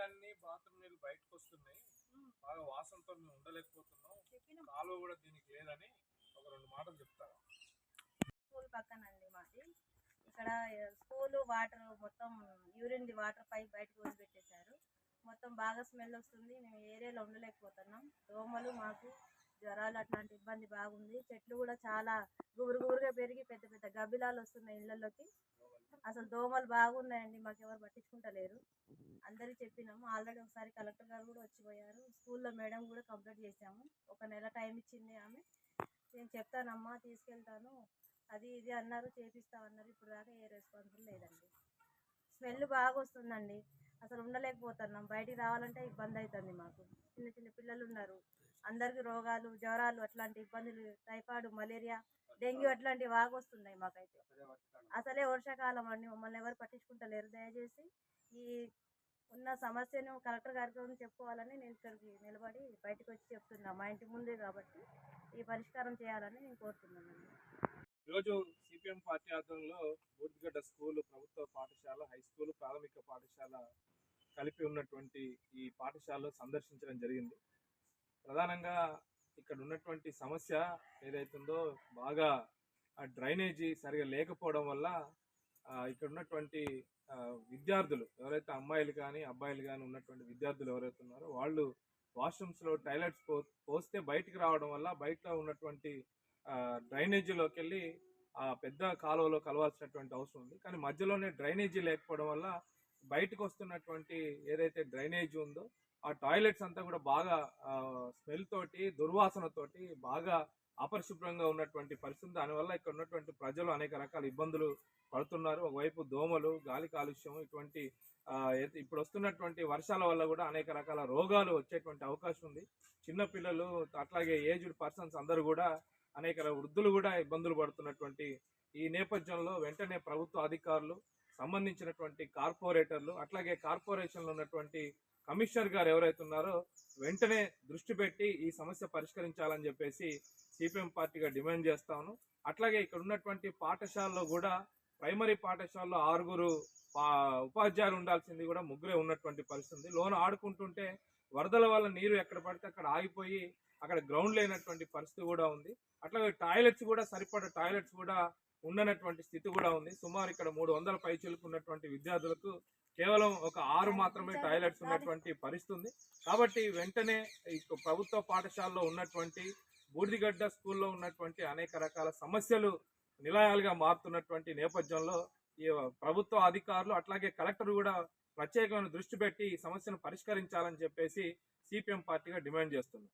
నీళ్ళన్నీ బాత్రూమ్ నీళ్ళు బయటకు వస్తున్నాయి, బాగా వాసనతో మేము ఉండలేకపోతున్నాం, కాలువ కూడా దీనికి లేదని ఒక రెండు మాటలు చెప్తారా? స్కూల్ పక్కనండి మాది. ఇక్కడ స్కూల్ వాటర్ మొత్తం యూరిన్ వాటర్ పైప్ బయటకు వదిలిపెట్టేశారు. మొత్తం బాగా స్మెల్ వస్తుంది. మేము ఏరియాలో ఉండలేకపోతున్నాం. దోమలు, మాకు జ్వరాలు అట్లాంటి ఇబ్బంది బాగుంది. చెట్లు కూడా చాలా గుబురుగా పెరిగి పెద్ద పెద్ద గబ్బిలాలు వస్తున్నాయి ఇళ్లలోకి. అసలు దోమలు బాగున్నాయండి. మాకు ఎవరు పట్టించుకుంటలేరు. అందరికి చెప్పినాము. ఆల్రెడీ ఒకసారి కలెక్టర్ గారు కూడా వచ్చిపోయారు. స్కూల్లో మేడం కూడా కంప్లైంట్ చేశాము. ఒక నెల టైం ఇచ్చింది ఆమె. నేను చెప్తానమ్మా, తీసుకెళ్తాను, అది ఇది అన్నారు, చేపిస్తామన్నారు. ఇప్పుడు దాకా ఏ రెస్పాన్సిబుల్ లేదండి. స్మెల్ బాగా వస్తుందండి. అసలు ఉండలేకపోతున్నాం. బయటికి రావాలంటే ఇబ్బంది అవుతుంది మాకు. చిన్న చిన్న పిల్లలు ఉన్నారు. అందరికీ రోగాలు, జ్వరాలు అట్లాంటి ఇబ్బందులు, టైఫాయిడ్, మలేరియా, డెంగ్యూ అట్లాంటివి బాగా వస్తున్నాయి మాకైతే. అసలే వర్షాకాలం అండి. మమ్మల్ని ఎవరు పట్టించుకుంటలేరు. దయచేసి ఈ ఉన్న సమస్యను కలెక్టర్ గారికి చెప్పుకోవాలని నేను ఇక్కడికి నిలబడి బయటకు వచ్చి చెప్తున్నా. మా ఇంటి ముందే కాబట్టి ఈ పరిష్కారం చేయాలని నేను కోరుతున్నానండి. ఈరోజు సిపిఎం పార్టీ ఆధ్వర్యంలో బూర్దిగడ్డ స్కూల్, ప్రభుత్వ పాఠశాల, హై స్కూల్, ప్రాథమిక పాఠశాల కలిపి ఉన్నటువంటి ఈ పాఠశాలలో సందర్శించడం జరిగింది. ప్రధానంగా ఇక్కడ ఉన్నటువంటి సమస్య ఏదైతుందో బాగా డ్రైనేజీ సరిగా లేకపోవడం వల్ల ఇక్కడ ఉన్నటువంటి విద్యార్థులు ఎవరైతే అమ్మాయిలు కానీ అబ్బాయిలు కానీ ఉన్నటువంటి విద్యార్థులు ఎవరైతే ఉన్నారో వాళ్ళు వాష్రూమ్స్లో టాయిలెట్స్ పోస్తే బయటికి రావడం వల్ల బయట ఉన్నటువంటి డ్రైనేజీలోకి వెళ్ళి ఆ పెద్ద కాలువలో కలవాల్సినటువంటి అవసరం ఉంది. కానీ మధ్యలోనే డ్రైనేజీ లేకపోవడం వల్ల బయటకు వస్తున్నటువంటి ఏదైతే డ్రైనేజీ ఉందో ఆ టాయిలెట్స్ అంతా కూడా బాగా స్మెల్ తోటి, దుర్వాసనతోటి బాగా అపరిశుభ్రంగా ఉన్నటువంటి పరిస్థితి. దానివల్ల ఇక్కడ ఉన్నటువంటి ప్రజలు అనేక రకాల ఇబ్బందులు పడుతున్నారు. ఒకవైపు దోమలు, గాలి కాలుష్యం, ఇటువంటి ఇప్పుడు వస్తున్నటువంటి వర్షాల వల్ల కూడా అనేక రకాల రోగాలు వచ్చేటువంటి అవకాశం ఉంది. చిన్నపిల్లలు అట్లాగే ఏజ్డ్ పర్సన్స్ అందరూ కూడా, అనేక వృద్ధులు కూడా ఇబ్బందులు పడుతున్నటువంటి ఈ నేపథ్యంలో వెంటనే ప్రభుత్వ అధికారులు, సంబంధించినటువంటి కార్పొరేటర్లు, అట్లాగే కార్పొరేషన్లో ఉన్నటువంటి కమిషనర్ గారు ఎవరైతే ఉన్నారో వెంటనే దృష్టి పెట్టి ఈ సమస్య పరిష్కరించాలని చెప్పేసి సిపిఎం పార్టీగా డిమాండ్ చేస్తాను. అట్లాగే ఇక్కడ ఉన్నటువంటి పాఠశాలలో కూడా, ప్రైమరీ పాఠశాలలో 6 ఉపాధ్యాయులు ఉండాల్సింది కూడా 3 ఉన్నటువంటి పరిస్థితి. లోన ఆడుకుంటుంటే వరదల వల్ల నీరు ఎక్కడ పడితే అక్కడ ఆగిపోయి అక్కడ గ్రౌండ్ లేనటువంటి పరిస్థితి కూడా ఉంది. అట్లాగే టాయిలెట్స్ కూడా సరిపడ టాయిలెట్స్ కూడా ఉండనటువంటి స్థితి కూడా ఉంది. సుమారు ఇక్కడ 300 పైచిలకు ఉన్నటువంటి విద్యార్థులకు కేవలం ఒక 6 మాత్రమే టాయిలెట్స్ ఉన్నటువంటి పరిస్థితి ఉంది. కాబట్టి వెంటనే ప్రభుత్వ పాఠశాలలో ఉన్నటువంటి బూర్దిగడ్డ స్కూల్లో ఉన్నటువంటి అనేక రకాల సమస్యలు నిలయాలుగా మారుతున్నటువంటి నేపథ్యంలో ఈ ప్రభుత్వ అధికారులు అట్లాగే కలెక్టర్ కూడా ప్రత్యేకమైన దృష్టి పెట్టి ఈ సమస్యను పరిష్కరించాలని చెప్పేసి సిపిఎం పార్టీగా డిమాండ్ చేస్తుంది.